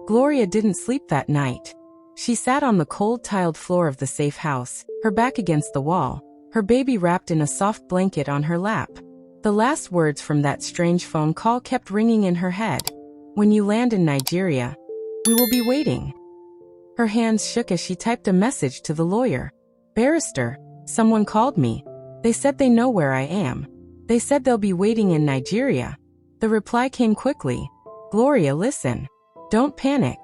Gloria didn't sleep that night. She sat on the cold tiled floor of the safe house, her back against the wall, her baby wrapped in a soft blanket on her lap. The last words from that strange phone call kept ringing in her head. "When you land in Nigeria, we will be waiting." Her hands shook as she typed a message to the lawyer. "Barrister, someone called me. They said they know where I am. They said they'll be waiting in Nigeria." The reply came quickly. "Gloria, listen. Don't panic.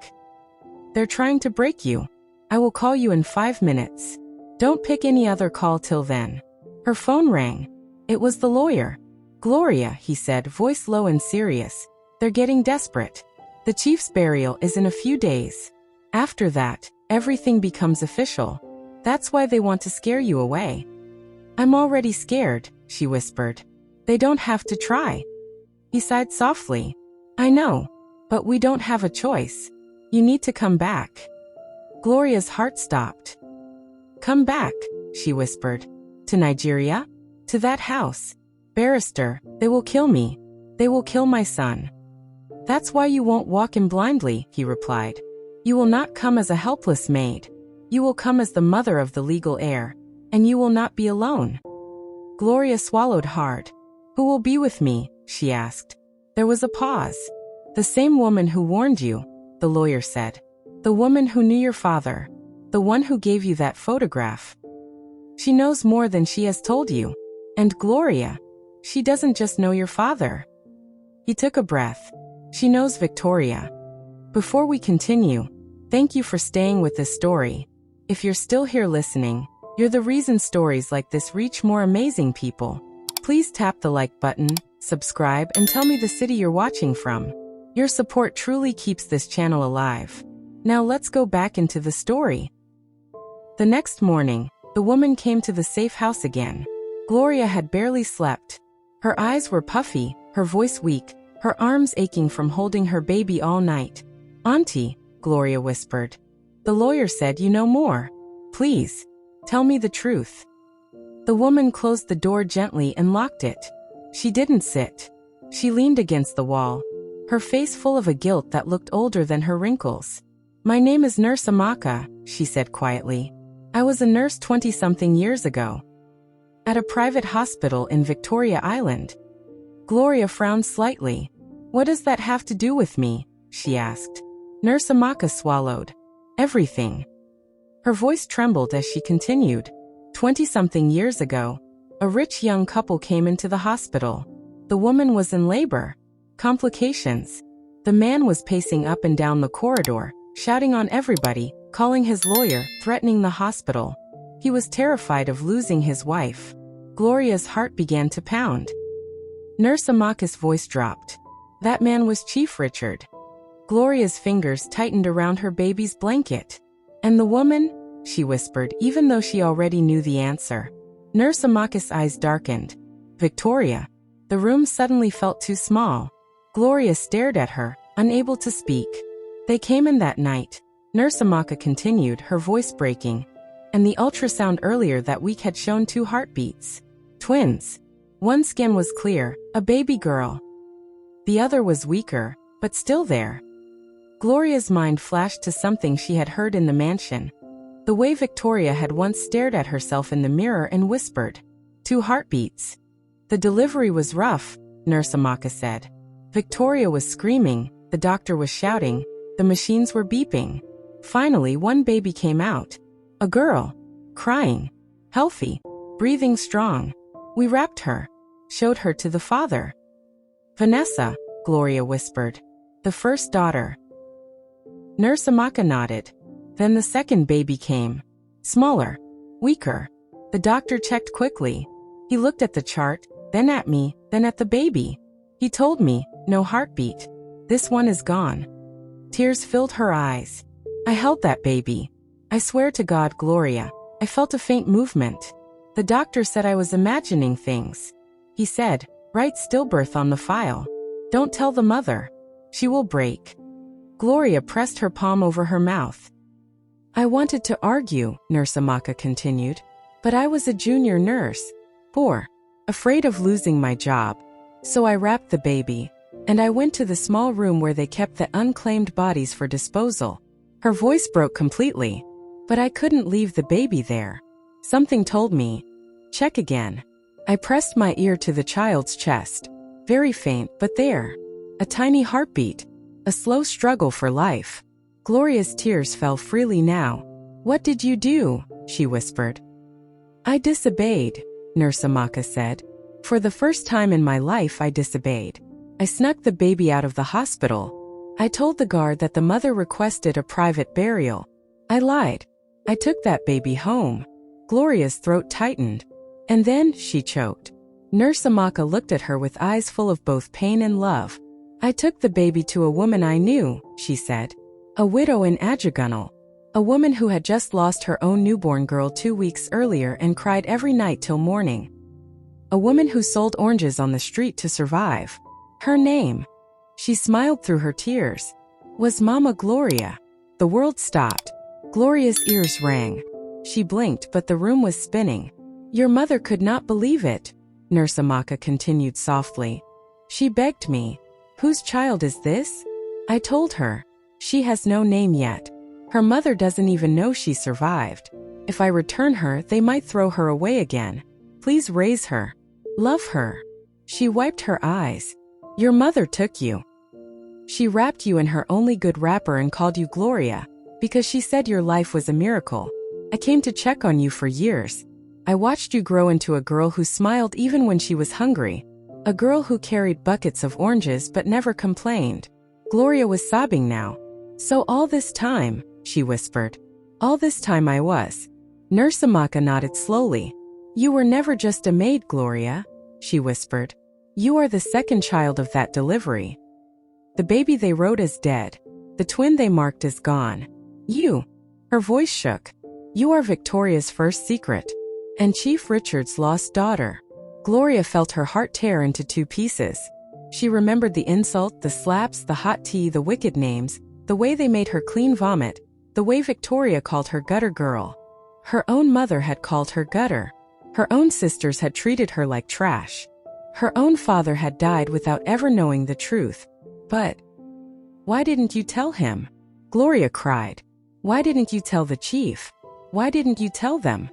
They're trying to break you. I will call you in 5 minutes. Don't pick any other call till then." Her phone rang. It was the lawyer. "Gloria," he said, voice low and serious. "They're getting desperate. The chief's burial is in a few days. After that, everything becomes official. That's why they want to scare you away." "I'm already scared," she whispered. "They don't have to try." He sighed softly. "I know. But we don't have a choice. You need to come back." Gloria's heart stopped. "Come back," she whispered. "To Nigeria? To that house? Barrister, they will kill me. They will kill my son." "That's why you won't walk in blindly," he replied. "You will not come as a helpless maid. You will come as the mother of the legal heir, and you will not be alone." Gloria swallowed hard. "Who will be with me?" she asked. There was a pause. "The same woman who warned you," the lawyer said. "The woman who knew your father. The one who gave you that photograph. She knows more than she has told you. And Gloria, she doesn't just know your father." He took a breath. "She knows Victoria." Before we continue, thank you for staying with this story. If you're still here listening, you're the reason stories like this reach more amazing people. Please tap the like button, subscribe, and tell me the city you're watching from. Your support truly keeps this channel alive. Now let's go back into the story. The next morning, the woman came to the safe house again. Gloria had barely slept. Her eyes were puffy, her voice weak, her arms aching from holding her baby all night. "Auntie," Gloria whispered. "The lawyer said you know more. Please, tell me the truth." The woman closed the door gently and locked it. She didn't sit. She leaned against the wall, her face full of a guilt that looked older than her wrinkles. "My name is Nurse Amaka," she said quietly. "I was a nurse 20-something years ago. At a private hospital in Victoria Island." Gloria frowned slightly. "What does that have to do with me?" she asked. Nurse Amaka swallowed. "Everything." Her voice trembled as she continued. 20-something years ago, a rich young couple came into the hospital. The woman was in labor. Complications. The man was pacing up and down the corridor, shouting on everybody, calling his lawyer, threatening the hospital. He was terrified of losing his wife. Gloria's heart began to pound. Nurse Amaka's voice dropped. "That man was Chief Richard." Gloria's fingers tightened around her baby's blanket. "And the woman?" she whispered, even though she already knew the answer. Nurse Amaka's eyes darkened. "Victoria." The room suddenly felt too small. Gloria stared at her, unable to speak. "They came in that night," Nurse Amaka continued, her voice breaking. "And the ultrasound earlier that week had shown 2 heartbeats. Twins. One skin was clear, a baby girl. The other was weaker, but still there." Gloria's mind flashed to something she had heard in the mansion. The way Victoria had once stared at herself in the mirror and whispered, "2 heartbeats." "The delivery was rough," Nurse Amaka said. Victoria was screaming, the doctor was shouting, the machines were beeping. Finally, one baby came out. A girl. Crying. Healthy. Breathing strong. We wrapped her. Showed her to the father. "Vanessa," Gloria whispered. "The first daughter." Nurse Amaka nodded. Then the second baby came. Smaller. Weaker. The doctor checked quickly. He looked at the chart, then at me, then at the baby. He told me, "No heartbeat. This one is gone." Tears filled her eyes. I held that baby. I swear to God, Gloria, I felt a faint movement. The doctor said I was imagining things. He said, "Write stillbirth on the file. Don't tell the mother. She will break." Gloria pressed her palm over her mouth. "I wanted to argue," Nurse Amaka continued, "but I was a junior nurse. Poor. Afraid of losing my job. So I wrapped the baby. and I went to the small room where they kept the unclaimed bodies for disposal. Her voice broke completely. But I couldn't leave the baby there. Something told me, check again. I pressed my ear to the child's chest. Very faint, but there. A tiny heartbeat. A slow struggle for life. Gloria's tears fell freely now. What did you do? She whispered. I disobeyed, Nurse Amaka said. For the first time in my life I disobeyed. I snuck the baby out of the hospital. I told the guard that the mother requested a private burial. I lied. I took that baby home. Gloria's throat tightened. And then she choked. Nurse Amaka looked at her with eyes full of both pain and love. I took the baby to a woman I knew, she said. A widow in Ajegunle. A woman who had just lost her own newborn girl 2 weeks earlier and cried every night till morning. A woman who sold oranges on the street to survive. Her name, she smiled through her tears, was Mama Gloria. The world stopped. Gloria's ears rang. She blinked, but the room was spinning. Your mother could not believe it, Nurse Amaka continued softly. She begged me. Whose child is this? I told her. She has no name yet. Her mother doesn't even know she survived. If I return her, they might throw her away again. Please raise her. Love her. She wiped her eyes. Your mother took you. She wrapped you in her only good wrapper and called you Gloria, because she said your life was a miracle. I came to check on you for years. I watched you grow into a girl who smiled even when she was hungry. A girl who carried buckets of oranges but never complained. Gloria was sobbing now. So all this time, she whispered. All this time I was. Nurse Amaka nodded slowly. You were never just a maid, Gloria, she whispered. You are the second child of that delivery. The baby they wrote as dead. The twin they marked as gone. You. Her voice shook. You are Victoria's first secret. And Chief Richard's lost daughter. Gloria felt her heart tear into 2 pieces. She remembered the insult, the slaps, the hot tea, the wicked names, the way they made her clean vomit, the way Victoria called her gutter girl. Her own mother had called her gutter. Her own sisters had treated her like trash. Her own father had died without ever knowing the truth. But why didn't you tell him? Gloria cried. Why didn't you tell the chief? Why didn't you tell them?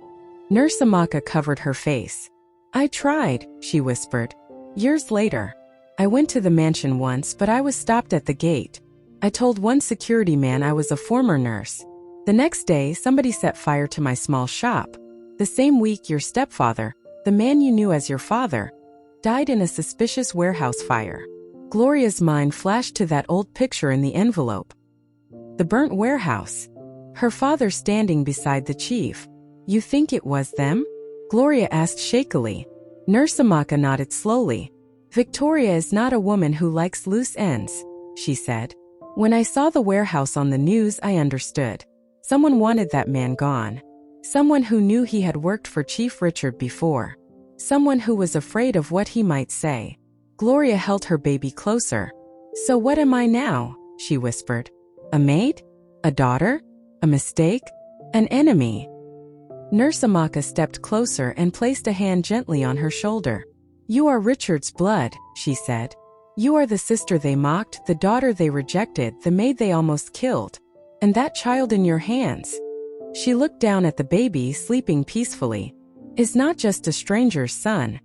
Nurse Amaka covered her face. I tried, she whispered. Years later. I went to the mansion once, but I was stopped at the gate. I told one security man I was a former nurse. The next day, somebody set fire to my small shop. The same week, your stepfather, the man you knew as your father, died in a suspicious warehouse fire. Gloria's mind flashed to that old picture in the envelope. The burnt warehouse. Her father standing beside the chief. You think it was them? Gloria asked shakily. Nurse Amaka nodded slowly. Victoria is not a woman who likes loose ends, she said. When I saw the warehouse on the news, I understood. Someone wanted that man gone. Someone who knew he had worked for Chief Richard before. Someone who was afraid of what he might say. Gloria held her baby closer. So what am I now? She whispered. A maid? A daughter? A mistake? An enemy? Nurse Amaka stepped closer and placed a hand gently on her shoulder. You are Richard's blood, she said. You are the sister they mocked, the daughter they rejected, the maid they almost killed. And that child in your hands. She looked down at the baby sleeping peacefully. Is not just a stranger's son.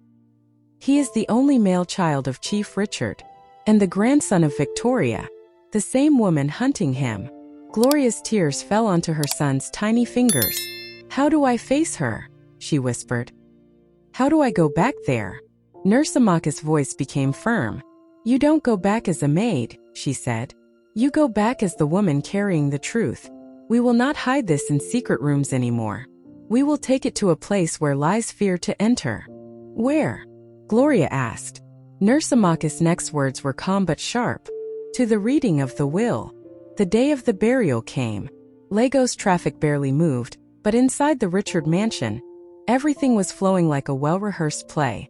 He is the only male child of Chief Richard. And the grandson of Victoria. The same woman hunting him. Gloria's tears fell onto her son's tiny fingers. How do I face her? She whispered. How do I go back there? Nurse Amaka's voice became firm. You don't go back as a maid, she said. You go back as the woman carrying the truth. We will not hide this in secret rooms anymore. We will take it to a place where lies fear to enter. Where? Gloria asked. Nurse Amaka's next words were calm but sharp. To the reading of the will. The day of the burial came. Lagos traffic barely moved, but inside the Richard mansion, everything was flowing like a well-rehearsed play.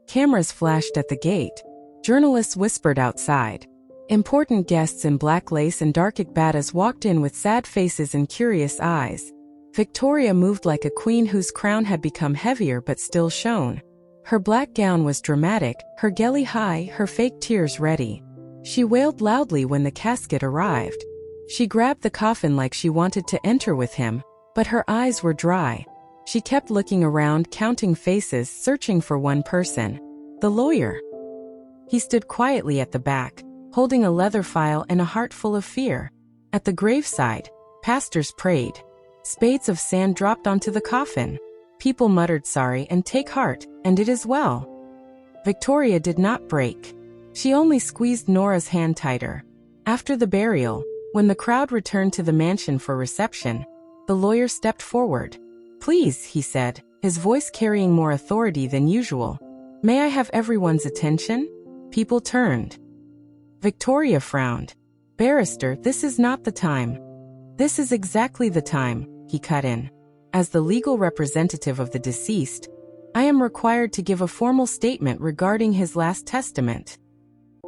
Cameras flashed at the gate. Journalists whispered outside. Important guests in black lace and dark agbatas walked in with sad faces and curious eyes. Victoria moved like a queen whose crown had become heavier but still shone. Her black gown was dramatic, her galley high, her fake tears ready. She wailed loudly when the casket arrived. She grabbed the coffin like she wanted to enter with him, but her eyes were dry. She kept looking around, counting faces, searching for one person. The lawyer. He stood quietly at the back, holding a leather file and a heart full of fear. At the graveside, pastors prayed. Spades of sand dropped onto the coffin. People muttered sorry and take heart, and it is well. Victoria did not break. She only squeezed Nora's hand tighter. After the burial, when the crowd returned to the mansion for reception, the lawyer stepped forward. "Please," he said, his voice carrying more authority than usual. "May I have everyone's attention?" People turned. Victoria frowned. "Barrister, this is not the time." "This is exactly the time," he cut in. "As the legal representative of the deceased, I am required to give a formal statement regarding his last testament."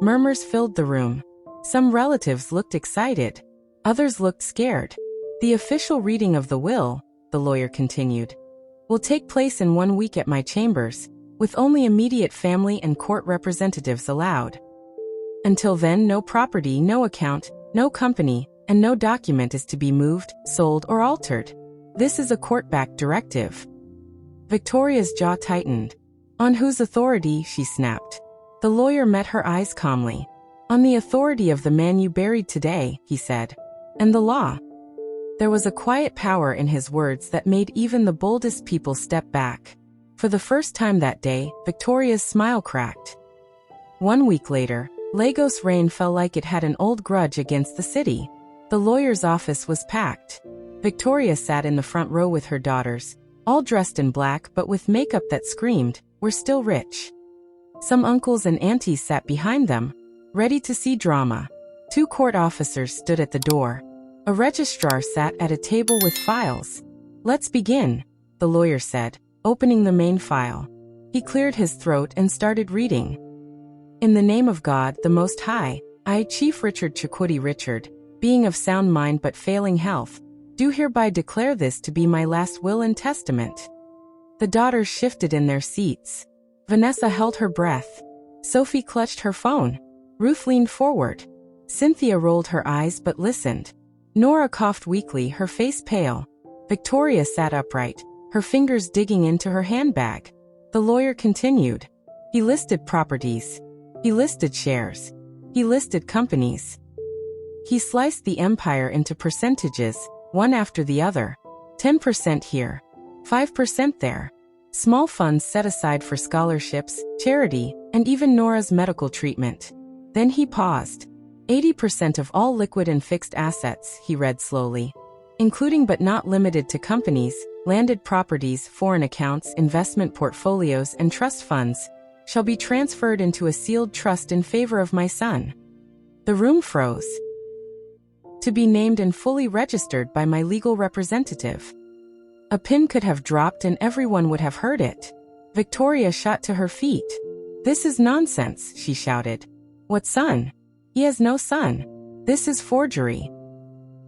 Murmurs filled the room. Some relatives looked excited. Others looked scared. "The official reading of the will," the lawyer continued, "will take place in 1 week at my chambers, with only immediate family and court representatives allowed. Until then, no property, no account, no company, and no document is to be moved, sold, or altered. This is a court-backed directive." Victoria's jaw tightened. "On whose authority?" she snapped. The lawyer met her eyes calmly. "On the authority of the man you buried today," he said. "And the law." There was a quiet power in his words that made even the boldest people step back. For the first time that day, Victoria's smile cracked. 1 week later, Lagos rain fell like it had an old grudge against the city. The lawyer's office was packed. Victoria sat in the front row with her daughters, all dressed in black but with makeup that screamed, "We're still rich." Some uncles and aunties sat behind them, ready to see drama. 2 court officers stood at the door. A registrar sat at a table with files. "Let's begin," the lawyer said, opening the main file. He cleared his throat and started reading. "In the name of God, the Most High, I, Chief Richard Chakwudi Richard, being of sound mind but failing health, do hereby declare this to be my last will and testament." The daughters shifted in their seats. Vanessa held her breath. Sophie clutched her phone. Ruth leaned forward. Cynthia rolled her eyes but listened. Nora coughed weakly, her face pale. Victoria sat upright, her fingers digging into her handbag. The lawyer continued. He listed properties. He listed shares. He listed companies. He sliced the empire into percentages, one after the other. 10% here. 5% there. Small funds set aside for scholarships, charity, and even Nora's medical treatment. Then he paused. 80% of all liquid and fixed assets, he read slowly, including but not limited to companies, landed properties, foreign accounts, investment portfolios, and trust funds, shall be transferred into a sealed trust in favor of my son. The room froze. To be named and fully registered by my legal representative. A pin could have dropped and everyone would have heard it. Victoria shot to her feet. "This is nonsense," she shouted. "What son? He has no son. This is forgery."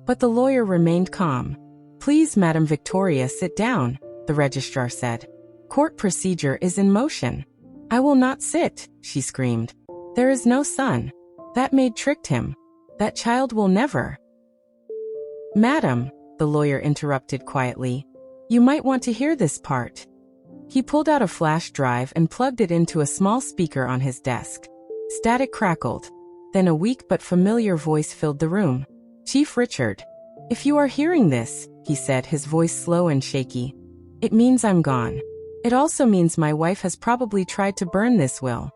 But the lawyer remained calm. "Please, Madam Victoria, sit down," the registrar said. "Court procedure is in motion." "I will not sit," she screamed. "There is no son. That maid tricked him. That child will never." "Madam," the lawyer interrupted quietly, "you might want to hear this part." He pulled out a flash drive and plugged it into a small speaker on his desk. Static crackled. Then a weak but familiar voice filled the room. "Chief Richard, if you are hearing this," he said, his voice slow and shaky, "it means I'm gone. It also means my wife has probably tried to burn this will."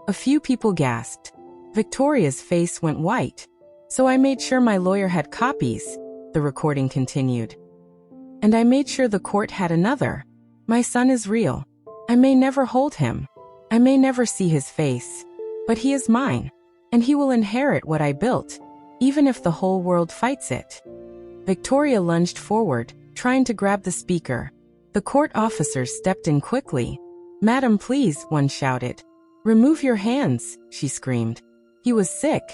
A few people gasped. Victoria's face went white. "So I made sure my lawyer had copies," the recording continued. "And I made sure the court had another. My son is real. I may never hold him. I may never see his face. But he is mine. And he will inherit what I built, even if the whole world fights it." Victoria lunged forward, trying to grab the speaker. The court officers stepped in quickly. "Madam, please," one shouted. "Remove your hands," she screamed. He was sick.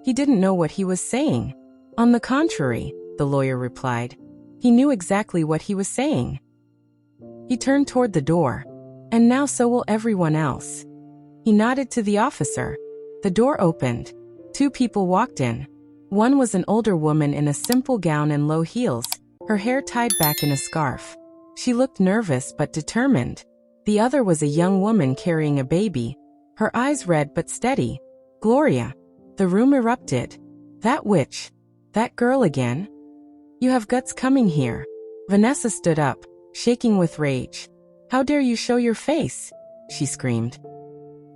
He didn't know what he was saying. "On the contrary," the lawyer replied. He knew exactly what he was saying. He turned toward the door. And now so will everyone else. He nodded to the officer. The door opened. 2 people walked in. One was an older woman in a simple gown and low heels, her hair tied back in a scarf. She looked nervous but determined. The other was a young woman carrying a baby, her eyes red but steady. Gloria. The room erupted. That witch. That girl again? You have guts coming here. Vanessa stood up, shaking with rage. How dare you show your face? She screamed.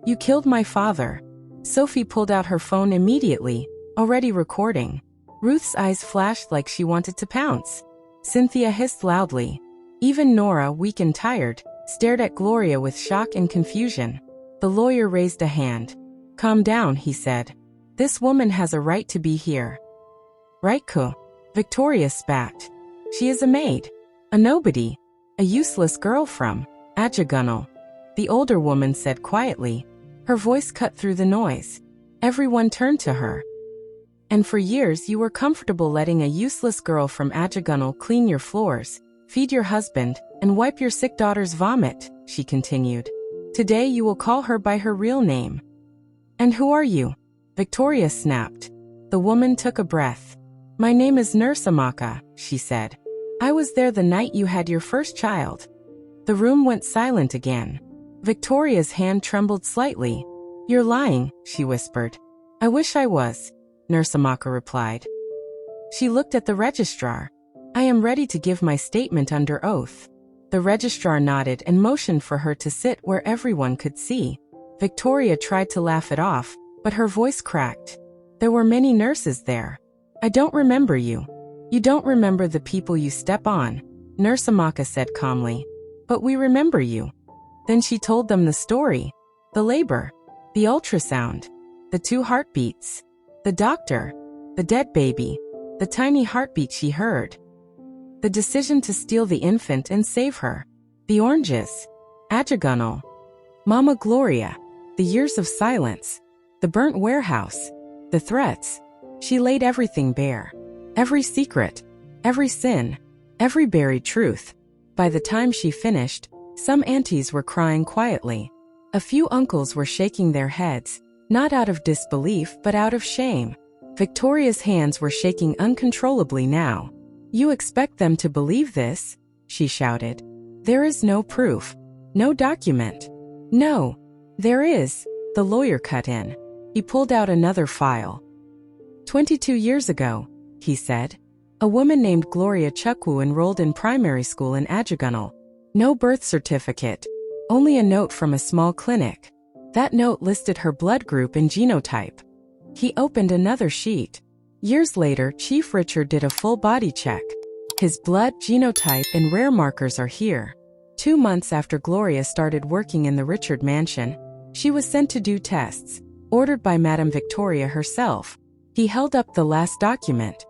You killed my father. Sophie pulled out her phone immediately, already recording. Ruth's eyes flashed like she wanted to pounce. Cynthia hissed loudly. Even Nora, weak and tired, stared at Gloria with shock and confusion. The lawyer raised a hand. Calm down, he said. This woman has a right to be here. Rightku. Victoria spat. She is a maid. A nobody. A useless girl from Ajegunle. The older woman said quietly. Her voice cut through the noise. Everyone turned to her. And for years you were comfortable letting a useless girl from Ajegunle clean your floors, feed your husband, and wipe your sick daughter's vomit, she continued. Today you will call her by her real name. And who are you? Victoria snapped. The woman took a breath. My name is Nurse Amaka, she said. I was there the night you had your first child. The room went silent again. Victoria's hand trembled slightly. You're lying, she whispered. I wish I was, Nurse Amaka replied. She looked at the registrar. I am ready to give my statement under oath. The registrar nodded and motioned for her to sit where everyone could see. Victoria tried to laugh it off, but her voice cracked. There were many nurses there. I don't remember you. You don't remember the people you step on, Nurse Amaka said calmly. But we remember you. Then she told them the story. The labor. The ultrasound. The 2 heartbeats. The doctor. The dead baby. The tiny heartbeat she heard. The decision to steal the infant and save her. The oranges. Ajegunle. Mama Gloria. The years of silence. The burnt warehouse. The threats. She laid everything bare. Every secret. Every sin. Every buried truth. By the time she finished, some aunties were crying quietly. A few uncles were shaking their heads, not out of disbelief but out of shame. Victoria's hands were shaking uncontrollably now. You expect them to believe this? She shouted. There is no proof. No document. No. There is. The lawyer cut in. He pulled out another file. 22 years ago, he said, a woman named Gloria Chukwu enrolled in primary school in Ajegunle. No birth certificate. Only a note from a small clinic. That note listed her blood group and genotype. He opened another sheet. Years later, Chief Richard did a full body check. His blood, genotype, and rare markers are here. 2 months after Gloria started working in the Richard mansion, she was sent to do tests, ordered by Madame Victoria herself. He held up the last document.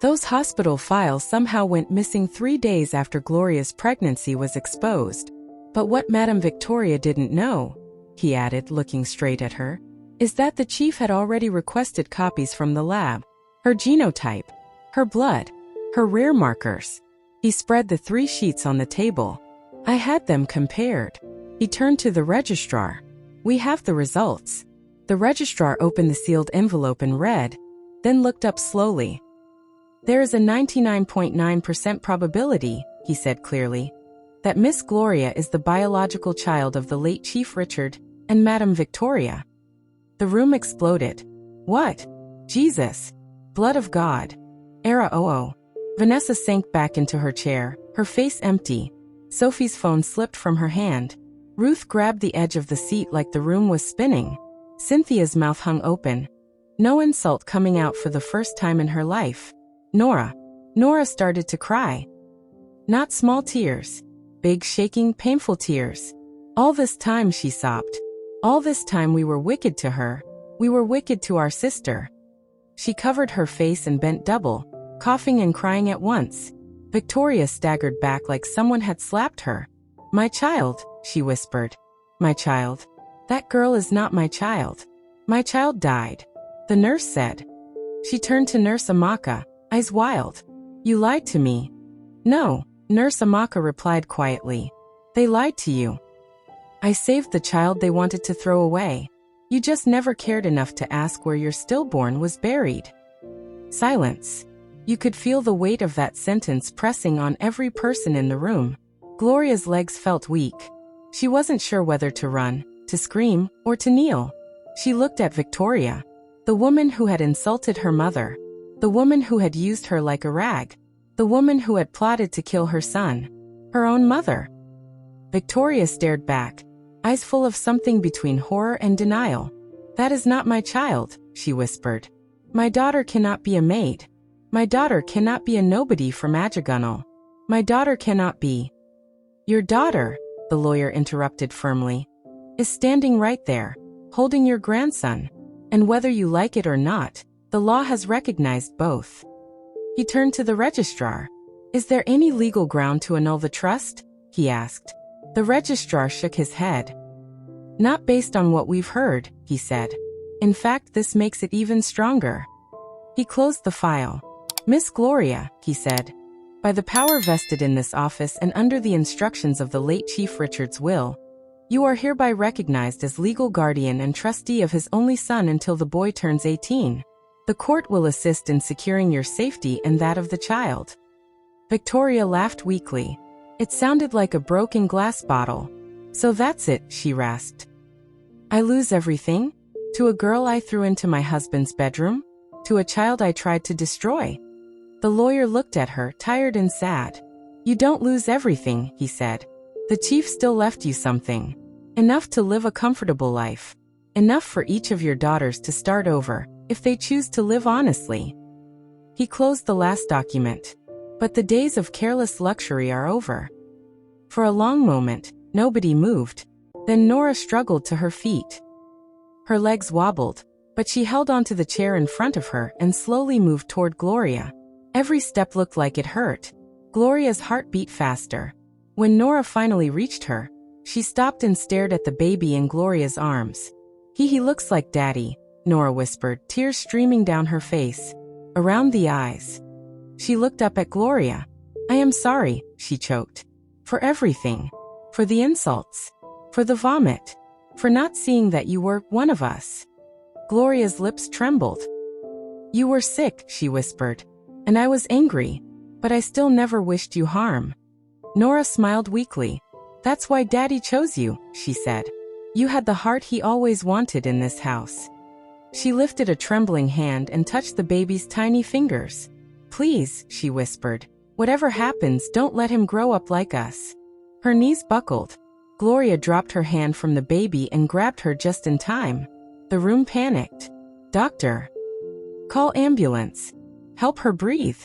Those hospital files somehow went missing 3 days after Gloria's pregnancy was exposed. But what Madame Victoria didn't know, he added, looking straight at her, is that the chief had already requested copies from the lab. Her genotype, her blood, her rare markers. He spread the 3 sheets on the table. I had them compared. He turned to the registrar. We have the results. The registrar opened the sealed envelope and read, then looked up slowly. There is a 99.9% probability, he said clearly, that Miss Gloria is the biological child of the late Chief Richard and Madame Victoria. The room exploded. What? Jesus. Blood of God. Era oo. Vanessa sank back into her chair, her face empty. Sophie's phone slipped from her hand. Ruth grabbed the edge of the seat like the room was spinning. Cynthia's mouth hung open. No insult coming out for the first time in her life. Nora started to cry. Not small tears. Big, shaking, painful tears. All this time, she sobbed. All this time we were wicked to her. We were wicked to our sister. She covered her face and bent double, coughing and crying at once. Victoria staggered back like someone had slapped her. My child, she whispered. My child. That girl is not my child. My child died. The nurse said. She turned to Nurse Amaka, eyes wild. You lied to me. No, Nurse Amaka replied quietly. They lied to you. I saved the child they wanted to throw away. You just never cared enough to ask where your stillborn was buried." Silence. You could feel the weight of that sentence pressing on every person in the room. Gloria's legs felt weak. She wasn't sure whether to run, to scream, or to kneel. She looked at Victoria, the woman who had insulted her mother, the woman who had used her like a rag, the woman who had plotted to kill her son, her own mother. Victoria stared back, eyes full of something between horror and denial. "That is not my child," she whispered. "My daughter cannot be a maid. My daughter cannot be a nobody from Ajegunle. My daughter cannot be—" "Your daughter," the lawyer interrupted firmly, "is standing right there, holding your grandson. And whether you like it or not, the law has recognized both." He turned to the registrar. "Is there any legal ground to annul the trust?" he asked. The registrar shook his head. "Not based on what we've heard," he said. "In fact, this makes it even stronger." He closed the file. "Miss Gloria," he said, "by the power vested in this office and under the instructions of the late Chief Richard's will, you are hereby recognized as legal guardian and trustee of his only son until the boy turns 18. The court will assist in securing your safety and that of the child." Victoria laughed weakly. It sounded like a broken glass bottle. "So that's it," she rasped. "I lose everything? To a girl I threw into my husband's bedroom? To a child I tried to destroy?" The lawyer looked at her, tired and sad. "You don't lose everything," he said. "The chief still left you something. Enough to live a comfortable life. Enough for each of your daughters to start over, if they choose to live honestly." He closed the last document. But the days of careless luxury are over. For a long moment, nobody moved. Then Nora struggled to her feet. Her legs wobbled, but she held onto the chair in front of her and slowly moved toward Gloria. Every step looked like it hurt. Gloria's heart beat faster. When Nora finally reached her, she stopped and stared at the baby in Gloria's arms. He looks like Daddy," Nora whispered, tears streaming down her face, around the eyes. She looked up at Gloria. "I am sorry," she choked. "For everything. For the insults. For the vomit. For not seeing that you were one of us." Gloria's lips trembled. "You were sick," she whispered. "And I was angry. But I still never wished you harm." Nora smiled weakly. "That's why Daddy chose you," she said. "You had the heart he always wanted in this house." She lifted a trembling hand and touched the baby's tiny fingers. "Please," she whispered. "Whatever happens, don't let him grow up like us." Her knees buckled. Gloria dropped her hand from the baby and grabbed her just in time. The room panicked. "Doctor! Call ambulance! Help her breathe!"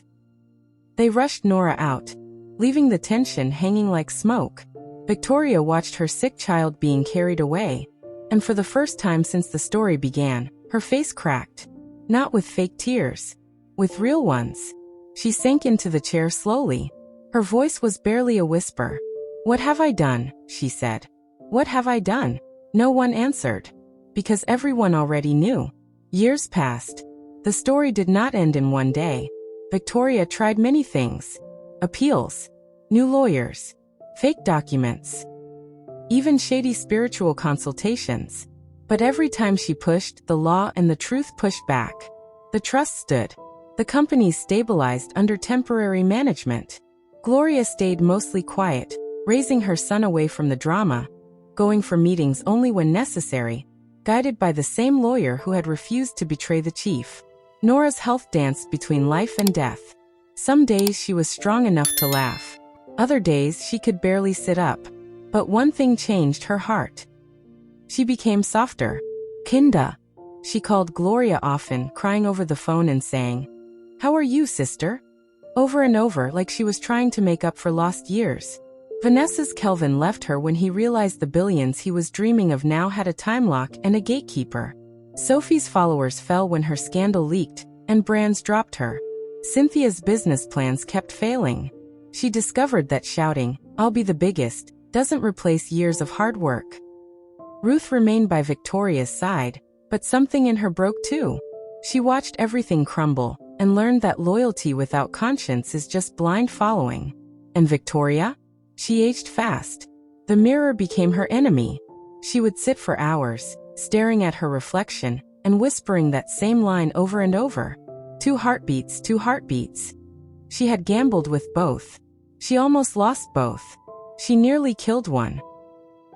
They rushed Nora out, leaving the tension hanging like smoke. Victoria watched her sick child being carried away, and for the first time since the story began, her face cracked. Not with fake tears. With real ones. She sank into the chair slowly. Her voice was barely a whisper. "What have I done?" she said. "What have I done?" No one answered. Because everyone already knew. Years passed. The story did not end in one day. Victoria tried many things. Appeals. New lawyers. Fake documents. Even shady spiritual consultations. But every time she pushed, the law and the truth pushed back. The trust stood. The companies stabilized under temporary management. Gloria stayed mostly quiet, raising her son away from the drama, going for meetings only when necessary, guided by the same lawyer who had refused to betray the chief. Nora's health danced between life and death. Some days she was strong enough to laugh. Other days she could barely sit up. But one thing changed her heart. She became softer. "Kinda." She called Gloria often, crying over the phone and saying, "How are you, sister?" Over and over, like she was trying to make up for lost years. Vanessa's Kelvin left her when he realized the billions he was dreaming of now had a time lock and a gatekeeper. Sophie's followers fell when her scandal leaked, and brands dropped her. Cynthia's business plans kept failing. She discovered that shouting, "I'll be the biggest," doesn't replace years of hard work. Ruth remained by Victoria's side, but something in her broke too. She watched everything crumble, and learned that loyalty without conscience is just blind following. And Victoria? She aged fast. The mirror became her enemy. She would sit for hours, staring at her reflection, and whispering that same line over and over. 2 heartbeats, 2 heartbeats. She had gambled with both. She almost lost both. She nearly killed one.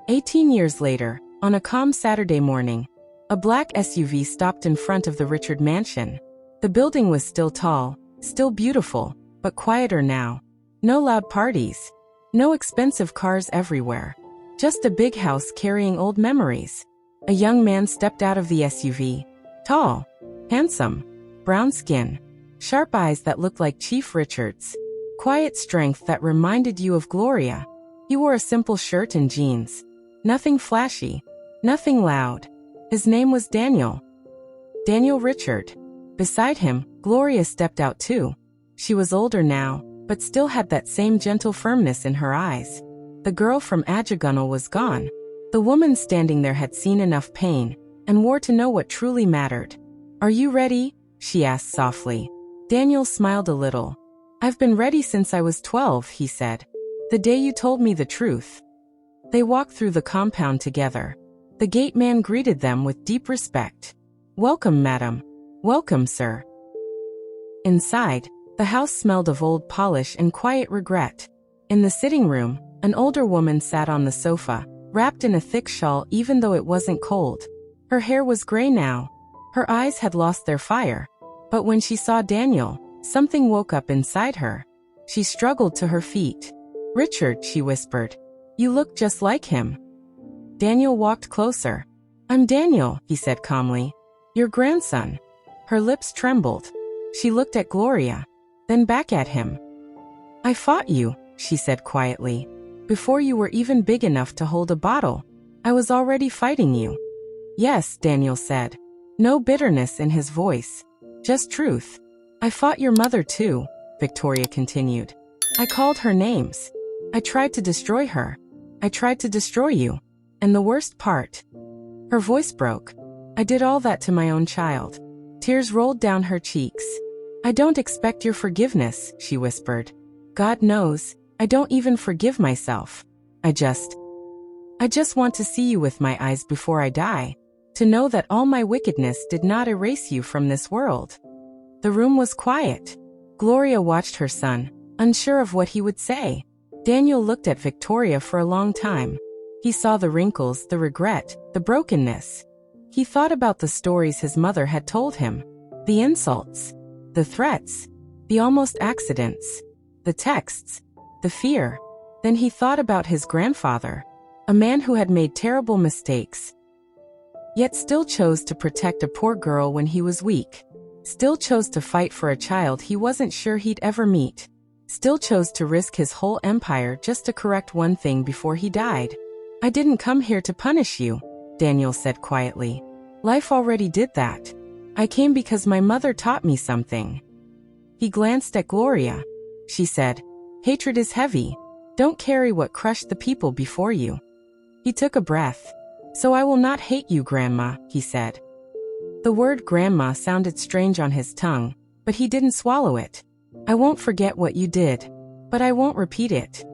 18 years later, on a calm Saturday morning, a black SUV stopped in front of the Richard mansion. The building was still tall, still beautiful, but quieter now. No loud parties. No expensive cars everywhere. Just a big house carrying old memories. A young man stepped out of the SUV. Tall, handsome, brown skin, sharp eyes that looked like Chief Richard's, quiet strength that reminded you of Gloria. He wore a simple shirt and jeans. Nothing flashy, nothing loud. His name was Daniel. Daniel Richard. Beside him, Gloria stepped out too. She was older now, but still had that same gentle firmness in her eyes. The girl from Ajegunle was gone. The woman standing there had seen enough pain, and wore to know what truly mattered. "Are you ready?" she asked softly. Daniel smiled a little. "I've been ready since I was 12, he said. "The day you told me the truth." They walked through the compound together. The gate man greeted them with deep respect. "Welcome, madam. Welcome, sir." Inside, the house smelled of old polish and quiet regret. In the sitting room, an older woman sat on the sofa, wrapped in a thick shawl even though it wasn't cold. Her hair was gray now. Her eyes had lost their fire. But when she saw Daniel, something woke up inside her. She struggled to her feet. "Richard," she whispered. "You look just like him." Daniel walked closer. "I'm Daniel," he said calmly. "Your grandson." Her lips trembled. She looked at Gloria, then back at him. "I fought you," she said quietly. "Before you were even big enough to hold a bottle. I was already fighting you." "Yes," Daniel said. No bitterness in his voice. Just truth. "I fought your mother too," Victoria continued. "I called her names. I tried to destroy her. I tried to destroy you. And the worst part." Her voice broke. "I did all that to my own child." Tears rolled down her cheeks. "I don't expect your forgiveness," she whispered. "God knows, I don't even forgive myself. I just want to see you with my eyes before I die. To know that all my wickedness did not erase you from this world." The room was quiet. Gloria watched her son, unsure of what he would say. Daniel looked at Victoria for a long time. He saw the wrinkles, the regret, the brokenness. He thought about the stories his mother had told him. The insults, the threats, the almost accidents, the texts, the fear. Then he thought about his grandfather, a man who had made terrible mistakes, yet still chose to protect a poor girl when he was weak. Still chose to fight for a child he wasn't sure he'd ever meet. Still chose to risk his whole empire just to correct one thing before he died. "I didn't come here to punish you," Daniel said quietly. "Life already did that. I came because my mother taught me something." He glanced at Gloria. She said, "Hatred is heavy. Don't carry what crushed the people before you." He took a breath. "So I will not hate you, Grandma," he said. The word grandma sounded strange on his tongue, but he didn't swallow it. "I won't forget what you did, but I won't repeat it."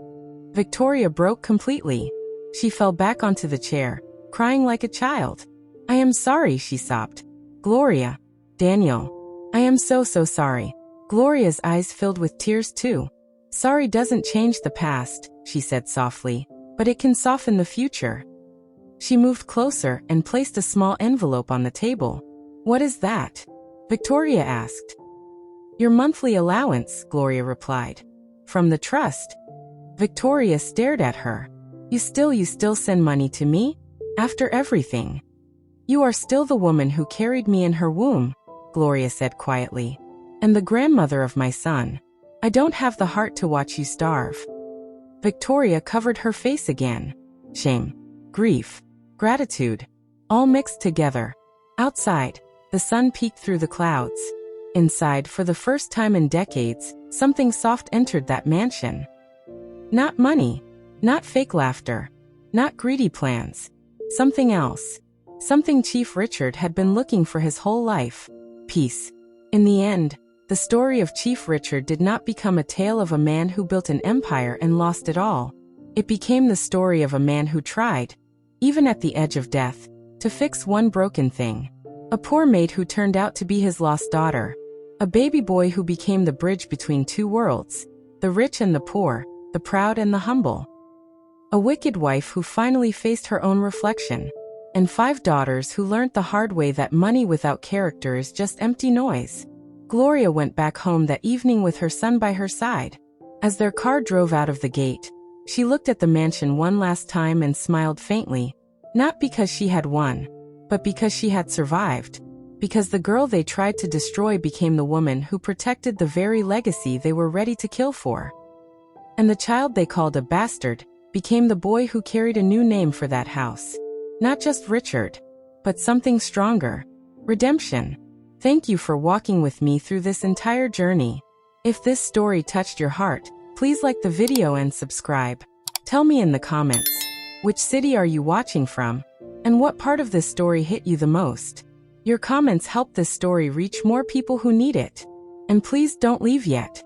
Victoria broke completely. She fell back onto the chair, crying like a child. "I am sorry," she sobbed. "Gloria, Daniel, I am so sorry." Gloria's eyes filled with tears too. "Sorry doesn't change the past," she said softly, "but it can soften the future." She moved closer and placed a small envelope on the table. "What is that?" Victoria asked. "Your monthly allowance," Gloria replied. "From the trust." Victoria stared at her. You still send money to me? After everything?" "You are still the woman who carried me in her womb," Gloria said quietly. "And the grandmother of my son. I don't have the heart to watch you starve." Victoria covered her face again. Shame, grief, gratitude, all mixed together. Outside, the sun peeked through the clouds. Inside, for the first time in decades, something soft entered that mansion. Not money, not fake laughter, not greedy plans. Something else. Something Chief Richard had been looking for his whole life. Peace. In the end, the story of Chief Richard did not become a tale of a man who built an empire and lost it all. It became the story of a man who tried, even at the edge of death, to fix one broken thing. A poor maid who turned out to be his lost daughter. A baby boy who became the bridge between two worlds, the rich and the poor, the proud and the humble. A wicked wife who finally faced her own reflection. And 5 daughters who learned the hard way that money without character is just empty noise. Gloria went back home that evening with her son by her side. As their car drove out of the gate, she looked at the mansion one last time and smiled faintly, not because she had won, but because she had survived. Because the girl they tried to destroy became the woman who protected the very legacy they were ready to kill for. And the child they called a bastard became the boy who carried a new name for that house. Not just Richard, but something stronger. Redemption. Thank you for walking with me through this entire journey. If this story touched your heart, please like the video and subscribe. Tell me in the comments, which city are you watching from? And what part of this story hit you the most? Your comments help this story reach more people who need it. And please don't leave yet.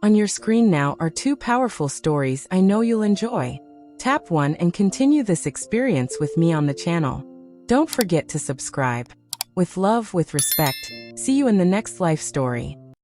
On your screen now are 2 powerful stories I know you'll enjoy. Tap one and continue this experience with me on the channel. Don't forget to subscribe. With love, with respect, see you in the next life story.